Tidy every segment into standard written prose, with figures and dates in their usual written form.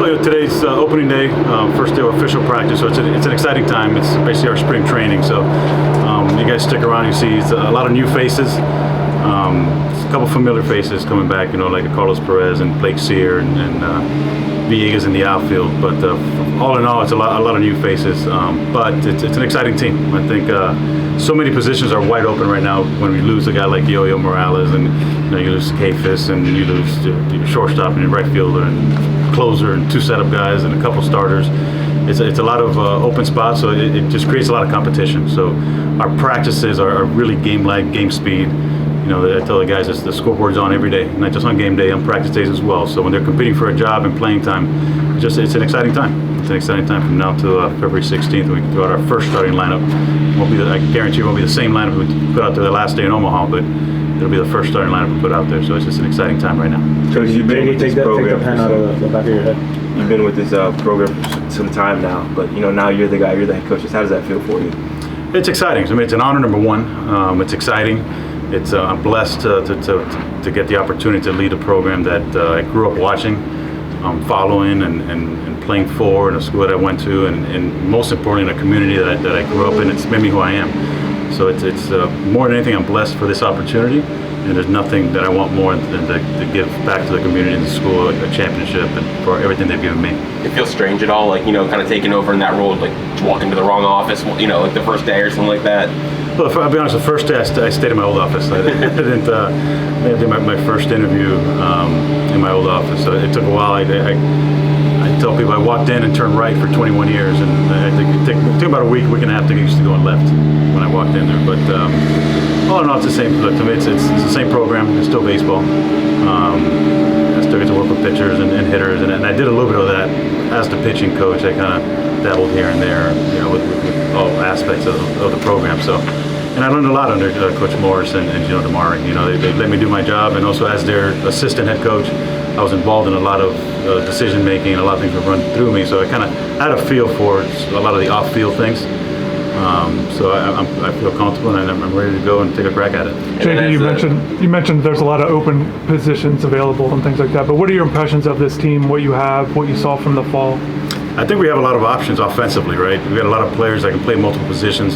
Well, today's opening day, first day of official practice, so it's an exciting time. It's basically our spring training, so you guys stick around. You see a lot of new faces, a couple familiar faces coming back, like Carlos Perez and Blake Sear and Villegas in the outfield. But all in all, it's a lot of new faces, but it's an exciting team. I think so many positions are wide open right now when we lose a guy like Yo-Yo Morales, and you lose Kafis, and you lose your shortstop and your right fielder and closer and two setup guys and a couple starters. It's a lot of open spots, so it just creates a lot of competition. So our practices are really game-like, game speed. I tell the guys the scoreboard's on every day, not just on game day, on practice days as well. So when they're competing for a job and playing time, it's an exciting time. It's an exciting time from now to February 16th when we throw out our first starting lineup. I guarantee it won't be the same lineup we put out there the last day in Omaha, but it'll be the first starting lineup we put out there. So it's just an exciting time right now. So you've been with this program. Take the pen out of the back of your head. You've been with this program for some time now, but now you're the guy, you're the head coach. How does that feel for you? It's exciting. I mean, it's an honor, number one. It's exciting. I'm blessed to get the opportunity to lead a program that I grew up watching, following, and playing for in a school that I went to, and most importantly in a community that I grew up in. It's made me who I am. So it's more than anything, I'm blessed for this opportunity, and there's nothing that I want more than to give back to the community and the school a championship and for everything they've given me. It feels strange at all, kind of taking over in that role, like walking to the wrong office, like the first day or something like that? Well, I'll be honest, the first day I stayed in my old office. I didn't do my first interview in my old office. So it took a while. I tell people I walked in and turned right for 21 years, and I think it took about a week and a half to get used to going left when I walked in there. But all in all, it's the same. Look, to me, it's the same program. It's still baseball. I still get to work with pitchers and hitters, and I did a little bit of that as the pitching coach. I kind of dabbled here and there, with all aspects of the program. So, and I learned a lot under Coach Morris and Gino DeMari. They let me do my job, and also as their assistant head coach, I was involved in a lot of decision making, and a lot of things were run through me. So I kind of had a feel for a lot of the off-field things. So I feel comfortable, and I'm ready to go and take a crack at it. JD, you mentioned there's a lot of open positions available and things like that. But what are your impressions of this team? What you have, what you saw from the fall? I think we have a lot of options offensively, right? We've got a lot of players that can play multiple positions.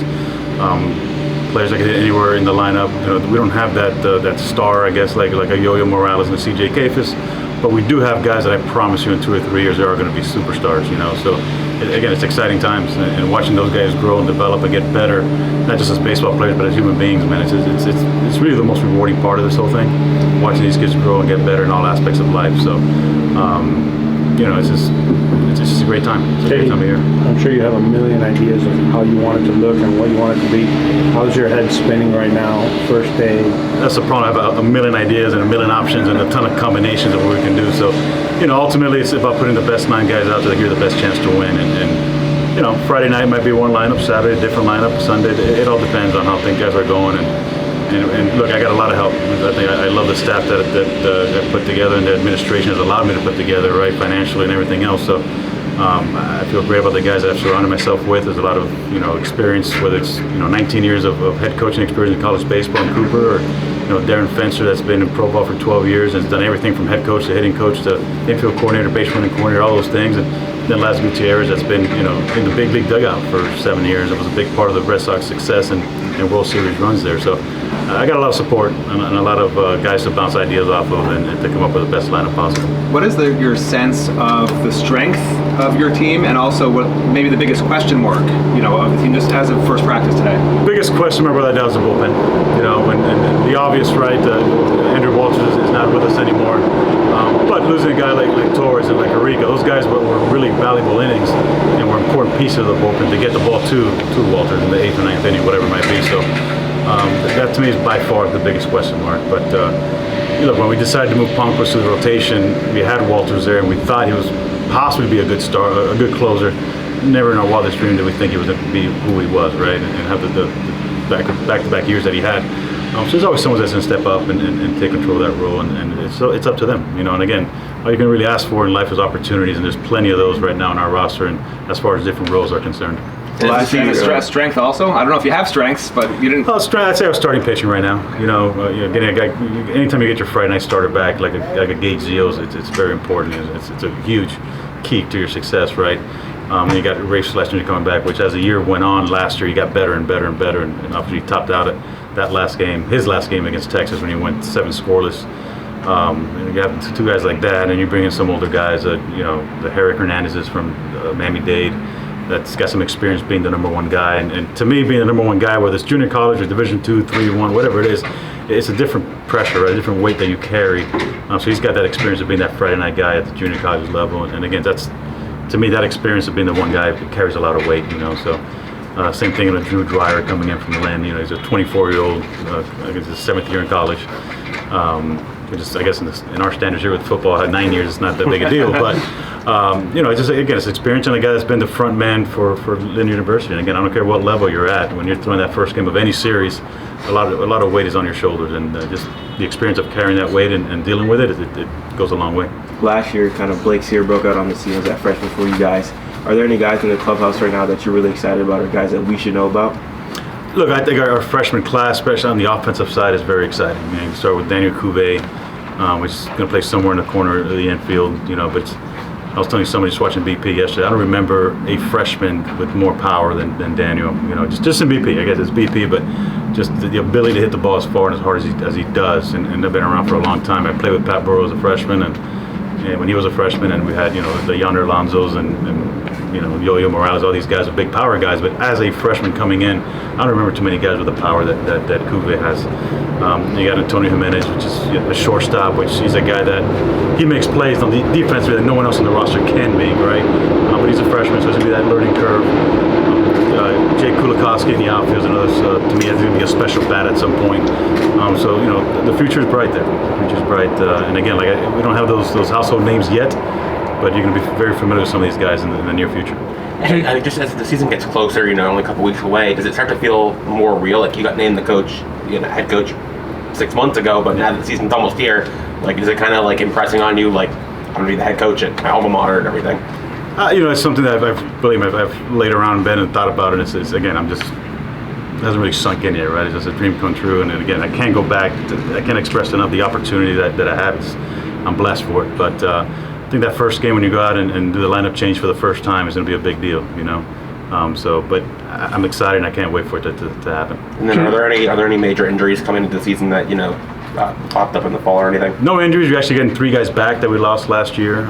Players that can hit anywhere in the lineup. We don't have that star, I guess, like a Yo-Yo Morales and a CJ Kafis, but we do have guys that I promise you in 2 or 3 years they are going to be superstars. So again, it's exciting times, and watching those guys grow and develop and get better, not just as baseball players but as human beings, man. It's really the most rewarding part of this whole thing, watching these kids grow and get better in all aspects of life. So it's just a great time. It's a great time of year. I'm sure you have a million ideas of how you want it to look and what you want it to be. How's your head spinning right now, first day? That's the problem. I have a million ideas and a million options and a ton of combinations of what we can do. So, ultimately it's about putting the best 9 guys out there to give you the best chance to win. And Friday night might be one lineup, Saturday a different lineup, Sunday. It all depends on how things guys are going. And look, I got a lot of help. I love the staff that I put together, and the administration has allowed me to put together, right, financially and everything else. So I feel great about the guys that I've surrounded myself with. There's a lot of experience, whether it's 19 years of head coaching experience in college baseball in Cooper, or Darren Fencer that's been in pro ball for 12 years and has done everything from head coach to hitting coach to infield coordinator, base running coordinator, all those things. And then Laz Gutierrez that's been in the big league dugout for 7 years. It was a big part of the Red Sox success and World Series runs there. So I got a lot of support and a lot of guys to bounce ideas off of and to come up with the best lineup possible. What is your sense of the strength of your team, and also what maybe the biggest question mark, of the team just as of first practice today? Biggest question mark without doubt is the bullpen. And the obvious, right? Andrew Walters is not with us anymore. But losing a guy like Torres and like Arteaga, those guys were really valuable innings and were important pieces of the bullpen to get the ball to Walters in the 8th or 9th inning, whatever it might be. So that to me is by far the biggest question mark. But look, when we decided to move Palmquist to the rotation, we had Walters there, and we thought he was possibly be a good good closer. Never in our wildest dream did we think he was going to be who he was, right? And have the back-to-back years that he had. So there's always someone that's going to step up and take control of that role, and it's up to them, And again, all you can really ask for in life is opportunities, and there's plenty of those right now in our roster, and as far as different roles are concerned. Well, I see strength also. I don't know if you have strengths, but you didn't. Well, I'd say I was starting pitching right now. Getting a guy. Anytime you get your Friday night starter back, like a Gage Zeos, it's very important. It's a huge key to your success, right? And you got Rafe Schlesinger coming back, which as the year went on last year, he got better and better and better, and obviously he topped out at that last game, his last game against Texas when he went 7 scoreless. And you have 2 guys like that, and you bring in some older guys, the Herrick Hernandez's from Miami-Dade, that's got some experience being the number 1 guy. And to me, being the number 1 guy, whether it's junior college or Division II, 3, 1, whatever it is, it's a different pressure, right? A different weight that you carry. So he's got that experience of being that Friday night guy at the junior college level. And again, that's, to me, that experience of being the 1 guy carries a lot of weight, So same thing with Drew Dreyer coming in from Lynn. He's a 24-year-old, I guess his 7th year in college. Which is, I guess, in our standards here with football, at 9 years, it's not that big a deal. But it's just, again, it's experience, and a guy that's been the front man for Lynn University. And again, I don't care what level you're at, when you're throwing that first game of any series, a lot of weight is on your shoulders, and just the experience of carrying that weight and dealing with it goes a long way. Last year, kind of Blake Sear broke out on the scene as that freshman for you guys. Are there any guys in the clubhouse right now that you're really excited about, or guys that we should know about? Look, I think our freshman class, especially on the offensive side, is very exciting. You start with Daniel Cuvée, which is going to play somewhere in the corner of the infield. But I was telling somebody just watching BP yesterday, I don't remember a freshman with more power than Daniel. Just in BP, I guess it's BP, but just the ability to hit the ball as far and as hard as he does. And I've been around for a long time. I played with Pat Burrow as a freshman, and when he was a freshman, and we had the Yonder Alonzos and Yo-Yo Morales, all these guys are big power guys. But as a freshman coming in, I don't remember too many guys with the power that Cuvée has. You got Antonio Jimenez, which is a shortstop, which he's a guy that he makes plays on the defense that no one else on the roster can make, right? But he's a freshman, so there's going to be that learning curve. Jake Kulikowski in the outfield is another, to me, it's going to be a special bat at some point. The future is bright there. The future is bright. And again, we don't have those household names yet, but you're going to be very familiar with some of these guys in the near future. And just as the season gets closer, only a couple weeks away, does it start to feel more real? Like, you got named the coach, head coach 6 months ago, but now that the season's almost here, is it kind of impressing on you, I'm going to be the head coach at my alma mater and everything? It's something that I've laid around in bed and thought about, and it's again, it hasn't really sunk in yet, right? It's just a dream come true, and again, I can't go back. I can't express enough the opportunity that I have. I'm blessed for it, but I think that first game when you go out and do the lineup change for the first time is going to be a big deal, But I'm excited, and I can't wait for it to happen. And then, are there any major injuries coming into the season that popped up in the fall or anything? No injuries. We're actually getting 3 guys back that we lost last year.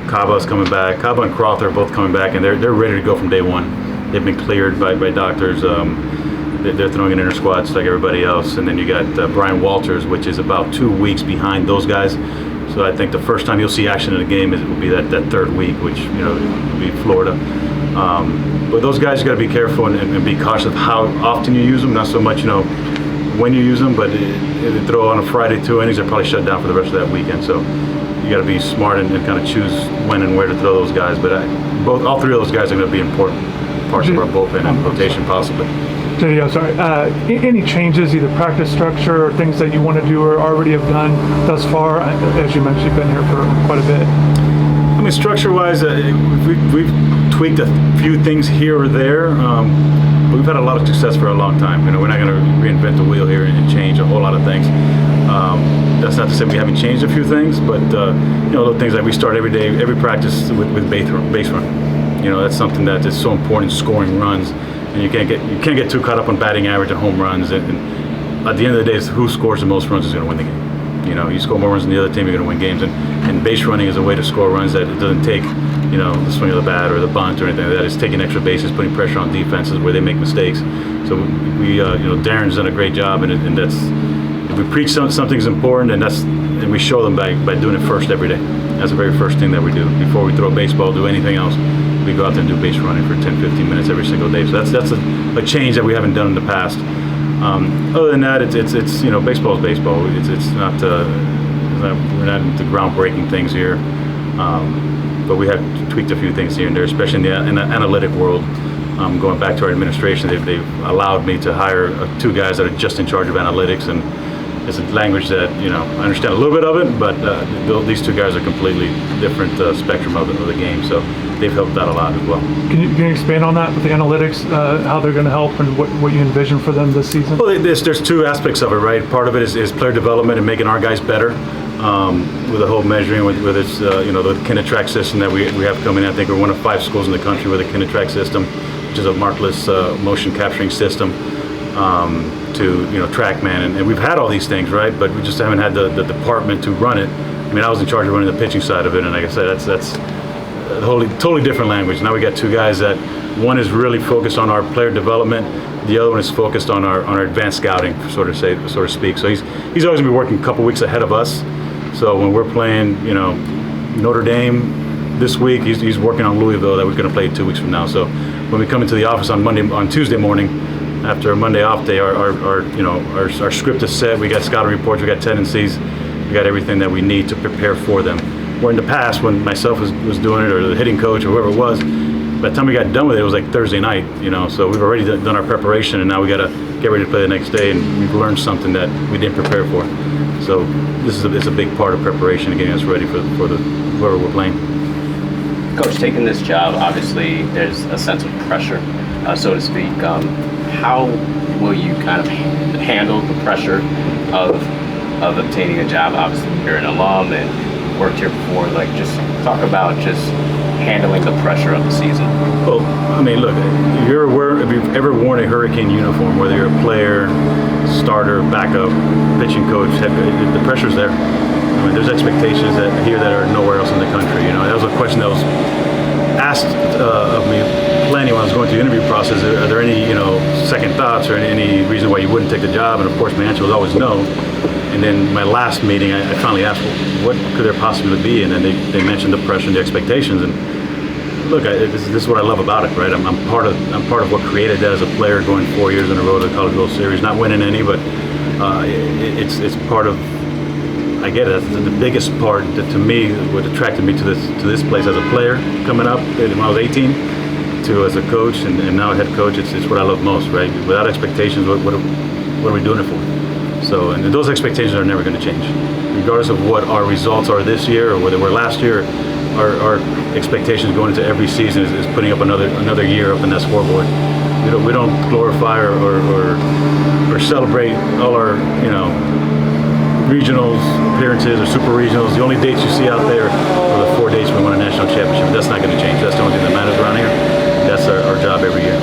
Caba's coming back. Caba and Croth are both coming back, and they're ready to go from day one. They've been cleared by doctors. They're throwing in inter squads like everybody else. And then you got Brian Walters, which is about 2 weeks behind those guys. So I think the first time you'll see action in a game will be that 3rd week, which will be Florida. But those guys got to be careful and be cautious of how often you use them. Not so much when you use them, but if they throw on a Friday 2 innings, they're probably shut down for the rest of that weekend. So you got to be smart and kind of choose when and where to throw those guys. But all 3 of those guys are going to be important parts of our bullpen and rotation, possibly. JD, I'm sorry. Any changes, either practice structure or things that you want to do or already have done thus far? As you mentioned, you've been here for quite a bit. Structure-wise, we've tweaked a few things here or there. But we've had a lot of success for a long time. We're not going to reinvent the wheel here and change a whole lot of things. That's not to say we haven't changed a few things, but little things like we start every day, every practice with base run. That's something that is so important in scoring runs. And you can't get too caught up on batting average and home runs. And at the end of the day, it's who scores the most runs is going to win the game. You score more runs than the other team, you're going to win games. And base running is a way to score runs that it doesn't take, the swing of the bat or the bunt or anything like that. It's taking extra bases, putting pressure on defenses where they make mistakes. So Darren's done a great job, and that's, if we preach something's important, and we show them by doing it first every day. That's the very first thing that we do. Before we throw a baseball, do anything else, we go out there and do base running for 10-15 minutes every single day. So that's a change that we haven't done in the past. Other than that, it's baseball is baseball. It's not we're not into groundbreaking things here, but we have tweaked a few things here and there, especially in the analytic world. Going back to our administration, they've allowed me to hire 2 guys that are just in charge of analytics, and it's a language that I understand a little bit of it, but these 2 guys are completely different spectrum of the game, so they've helped out a lot as well. Can you expand on that with the analytics, how they're going to help and what you envision for them this season? Well, there's 2 aspects of it, right? Part of it is player development and making our guys better. with the whole measuring, with its the Kinetrack system that we have coming in. I think we're one of 5 schools in the country with a Kinetrack system, which is a markless motion capturing system to TrackMan, and we've had all these things, right? But we just haven't had the department to run it. I mean, I was in charge of running the pitching side of it, and like I said, that's a totally different language. Now we got 2 guys that one is really focused on our player development, the other one is focused on our advanced scouting, so to speak. So he's always gonna be working a couple weeks ahead of us. So when we're playing, Notre Dame this week, he's working on Louisville that we're gonna play 2 weeks from now. So when we come into the office on Tuesday morning, after a Monday off day, our script is set. We got scouting reports, we got tendencies, we got everything that we need to prepare for them. Where in the past, when myself was doing it, or the hitting coach, or whoever it was, by the time we got done with it, it was like Thursday night, so we've already done our preparation, and now we got to get ready to play the next day, and we've learned something that we didn't prepare for. So this is a big part of preparation and getting us ready for whoever we're playing. Coach, taking this job, obviously there's a sense of pressure, so to speak. How will you kind of handle the pressure of obtaining a job? Obviously you're an alum and worked here before. Like, just talk about just handling the pressure of the season. Well, I mean, look, if you've ever worn a Hurricane uniform, whether you're a player, starter, backup, pitching coach, the pressure's there. I mean, there's expectations that are nowhere else in the country. That was a question that was asked of me plenty when I was going through the interview process. Are there any, second thoughts or any reason why you wouldn't take the job? And of course, my answer was always no. And then my last meeting, I finally asked, well, what could there possibly be? And then they mentioned the pressure and the expectations. And look, this is what I love about it, right? I'm part of what created that as a player, going 4 years in a row to the College World Series, not winning any, but it's part of. I get it. That's the biggest part that to me what attracted me to this place as a player coming up when I was 18, to as a coach and now a head coach. It's what I love most, right? Without expectations, what are we doing it for? So, and those expectations are never going to change, regardless of what our results are this year or whether we're last year. Our expectations going into every season is putting up another year up in that scoreboard. We don't glorify or celebrate all our regionals appearances or super regionals. The only dates you see out there are the 4 dates we won a national championship. That's not going to change. That's the only thing that matters around here. That's our job every year.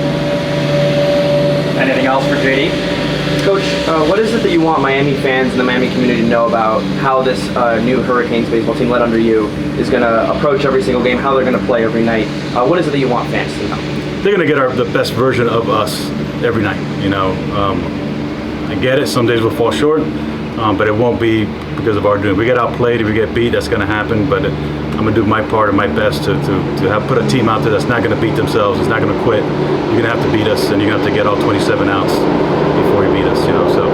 Anything else for JD? Coach, what is it that you want Miami fans and the Miami community to know about how this new Hurricanes baseball team led under you is going to approach every single game, how they're going to play every night? What is it that you want fans to know? They're going to get the best version of us every night. I get it. Some days we'll fall short, but it won't be because of our doing. If we get outplayed, if we get beat, that's going to happen. But I'm going to do my part and my best to put a team out there that's not going to beat themselves. It's not going to quit. You're going to have to beat us, and you're going to have to get all 27 outs before you beat us. So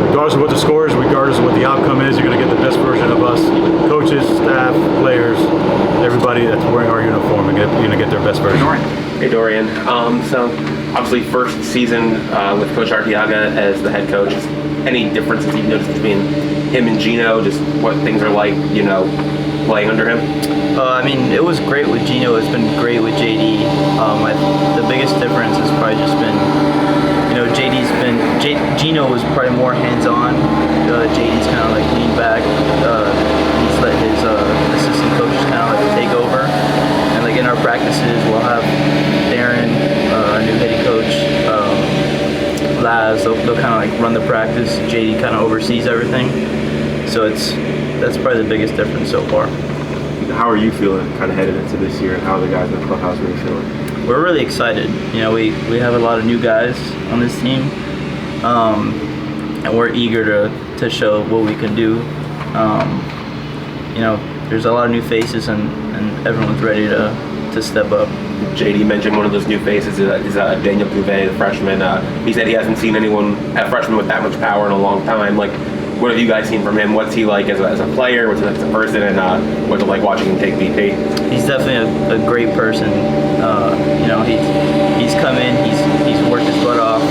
regardless of what the score is, regardless of what the outcome is, you're going to get the best version of us, coaches, staff, players, everybody that's wearing our uniform, and you're going to get their best version. Hey Dorian. So obviously first season with Coach Arteaga as the head coach. Any differences you've noticed between him and Gino? Just what things are like, playing under him? I mean, it was great with Gino. It's been great with JD. The biggest difference has probably just been, Gino was probably more hands-on. JD's kind of like lean back. He's let his assistant coaches kind of like take over. And like in our practices, we'll have Darren, our new hitting coach, Laz. They'll kind of like run the practice. JD kind of oversees everything. So that's probably the biggest difference so far. How are you feeling kind of headed into this year, and how are the guys in the clubhouse really feeling? We're really excited. We have a lot of new guys on this team, and we're eager to show what we can do. There's a lot of new faces, and everyone's ready to step up. JD mentioned one of those new faces is Daniel Cuvée, the freshman. He said he hasn't seen anyone at freshman with that much power in a long time. Like, what have you guys seen from him? What's he like as a player? What's he like as a person? And what's it like watching him take BP? He's definitely a great person. He's come in. He's worked his butt off.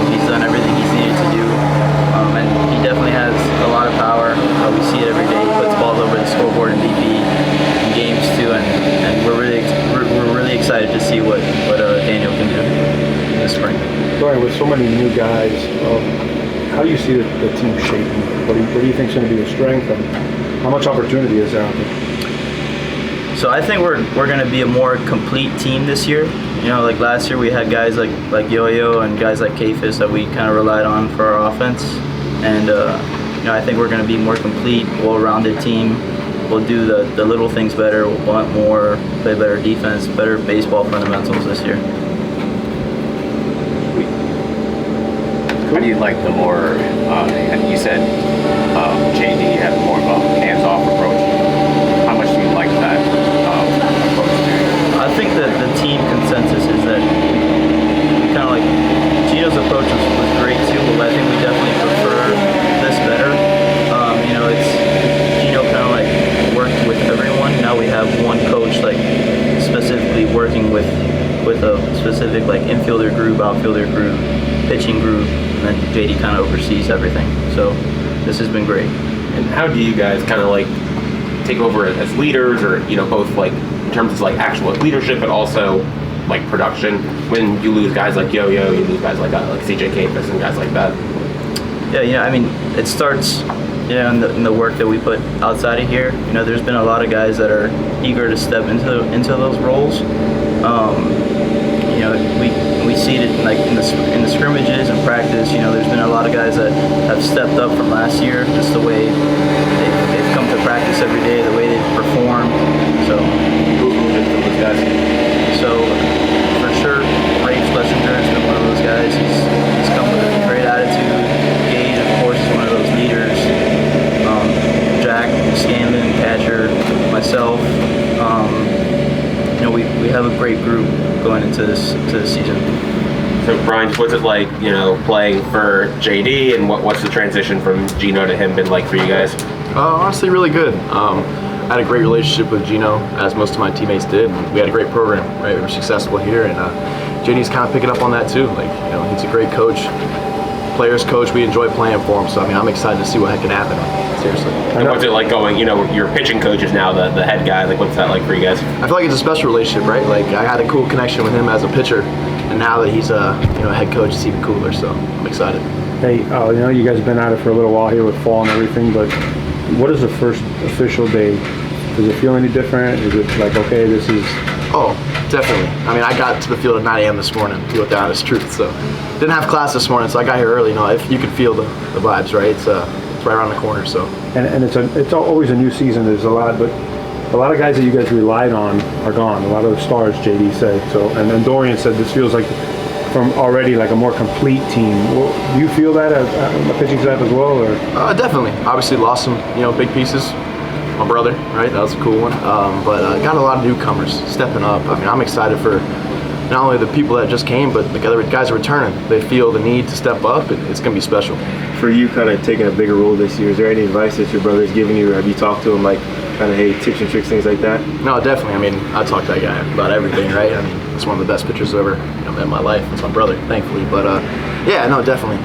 He's done everything he's needed to do, and he definitely has a lot of power. We see it every day. He puts balls over the scoreboard in BP in games too, and we're really excited to see what Daniel can do this spring. Sorry, with so many new guys, how do you see the team shaping? What do you think is going to be the strength, and how much opportunity is there out there? So I think we're going to be a more complete team this year. You know, like last year we had guys like Yo-Yo and guys like Kafis that we kind of relied on for our offense. And, you know, I think we're going to be more complete, well-rounded team. We'll do the little things better. We'll bunt more, play better defense, better baseball fundamentals this year. How do you like the more, you said JD had more of a hands-off approach. How much do you like that approach? I think that the team consensus is that we kind of like, Gino's approach was great too, but I think we definitely prefer this better. You know, it's Gino kind of like worked with everyone. Now we have one coach like specifically working with a specific like infielder group, outfielder group, pitching group, and then JD kind of oversees everything. So this has been great. And how do you guys kind of like take over as leaders, or you know, both like in terms of like actual leadership, but also like production? When you lose guys like Yo-Yo, you lose guys like CJ Kafis and guys like that. Yeah, you know, I mean, it starts, you know, in the work that we put outside of here. You know, there's been a lot of guys that are eager to step into those roles. You know, we see it like in the scrimmages and practice. You know, there's been a lot of guys that have stepped up from last year, just the way they've come to practice every day, the way they've performed. So, so for sure, Ray Schlesinger has been one of those guys. He's come with a great attitude. Gage, of course, is one of those leaders. Jack Scanlon, catcher, myself. You know, we have a great group going into this season. So Brian, what's it like, you know, playing for JD, and what's the transition from Gino to him been like for you guys? Honestly, really good. I had a great relationship with Gino, as most of my teammates did. We had a great program, right? We were successful here, and JD's kind of picking up on that too. Like, you know, he's a great coach, players coach. We enjoy playing for him, so I mean, I'm excited to see what can happen. Seriously. And what's it like going, you know, your pitching coach is now the head guy, like what's that like for you guys? I feel like it's a special relationship, right? Like, I had a cool connection with him as a pitcher, and now that he's a head coach, it's even cooler, so I'm excited. Hey, you know, you guys have been at it for a little while here with fall and everything, but what is the first official day? Does it feel any different? Is it like, okay, this is... Oh, definitely. I mean, I got to the field at 9 a.m. this morning, to be the honest truth, so didn't have class this morning, so I got here early. You know, if you could feel the vibes, right? It's right around the corner, so. And it's always a new season. There's a lot, but a lot of guys that you guys relied on are gone. A lot of the stars, JD said. So, and then Dorian said this feels like from already like a more complete team. Well, do you feel that on the pitching staff as well, or? Definitely. Obviously lost some, big pieces. My brother, right? That was a cool one. But got a lot of newcomers stepping up. I mean, I'm excited for not only the people that just came, but the other guys are returning. They feel the need to step up, and it's going to be special. For you kind of taking a bigger role this year, is there any advice that your brother's giving you, or have you talked to him like kind of, hey, tips and tricks, things like that? No, definitely. I mean, I talk to that guy about everything, right? I mean, it's one of the best pitchers I've ever met in my life. It's my brother, thankfully. But yeah, no, definitely.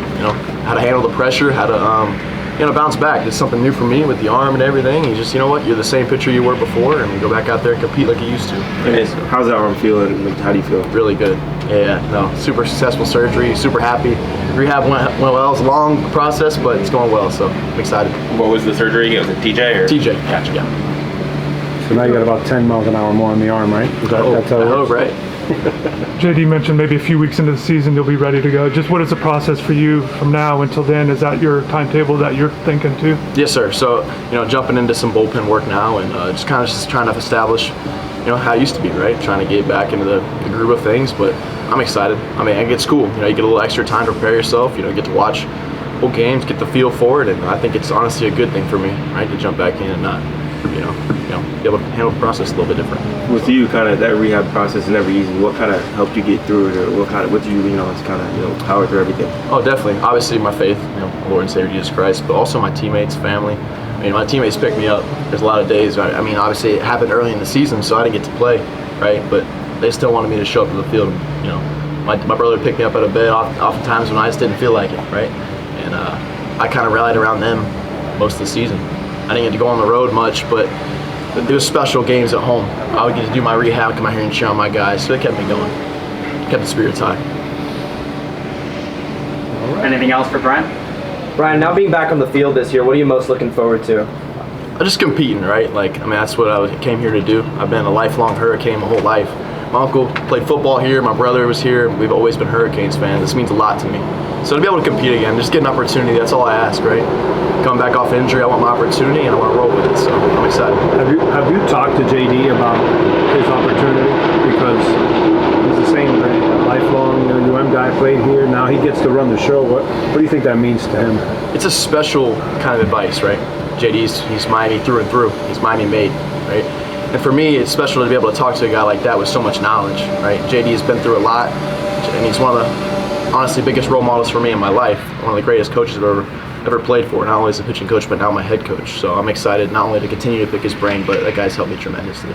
How to handle the pressure, how to bounce back. It's something new for me with the arm and everything. You just, you're the same pitcher you were before, and go back out there and compete like you used to. And how's that arm feeling? Like, how do you feel? Really good. Yeah, no, super successful surgery, super happy. Rehab went well. It was a long process, but it's going well, so I'm excited. What was the surgery? Was it TJ or? TJ, gotcha, yeah. So now you got about 10 miles an hour more on the arm, right? That's how it works, right? JD mentioned maybe a few weeks into the season you'll be ready to go. Just what is the process for you from now until then? Is that your timetable that you're thinking too? Yes, sir. So, jumping into some bullpen work now, and just trying to establish, how it used to be, right? Trying to get back into the groove of things, but I'm excited. I mean, it gets cool. You get a little extra time to prepare yourself. Get to watch whole games, get the feel for it, and I think it's honestly a good thing for me, right, to jump back in and not, be able to handle the process a little bit different. With you, kind of that rehab process is never easy. What kind of helped you get through it, or what do you lean on to kind of power through everything? Oh, definitely. Obviously, my faith, Lord and Savior Jesus Christ, but also my teammates, family. I mean, my teammates picked me up. There's a lot of days. I mean, obviously, it happened early in the season, so I didn't get to play, right? But they still wanted me to show up to the field. My brother picked me up out of bed oftentimes when I just didn't feel like it, right? And I kind of rallied around them most of the season. I didn't get to go on the road much, but it was special games at home. I would get to do my rehab, come out here and cheer on my guys, so it kept me going. Kept the spirits high. Anything else for Brian? Ryan, now being back on the field this year, what are you most looking forward to? I'm just competing, right? Like, I mean, that's what I came here to do. I've been a lifelong Hurricane my whole life. My uncle played football here. My brother was here. We've always been Hurricanes fans. This means a lot to me. So to be able to compete again, just get an opportunity, that's all I ask, right? Coming back off injury, I want my opportunity and I want to roll with it. So I'm excited. Have you talked to JD about his opportunity? Because he's the same lifelong UM guy, played here. Now he gets to run the show. What do you think that means to him? It's a special kind of advice, right? He's Miami through and through. He's Miami made, right? And for me, it's special to be able to talk to a guy like that with so much knowledge, right? JD has been through a lot, and he's one of the, honestly, biggest role models for me in my life. One of the greatest coaches I've ever played for, not only as a pitching coach, but now my head coach. So I'm excited not only to continue to pick his brain, but that guy's helped me tremendously.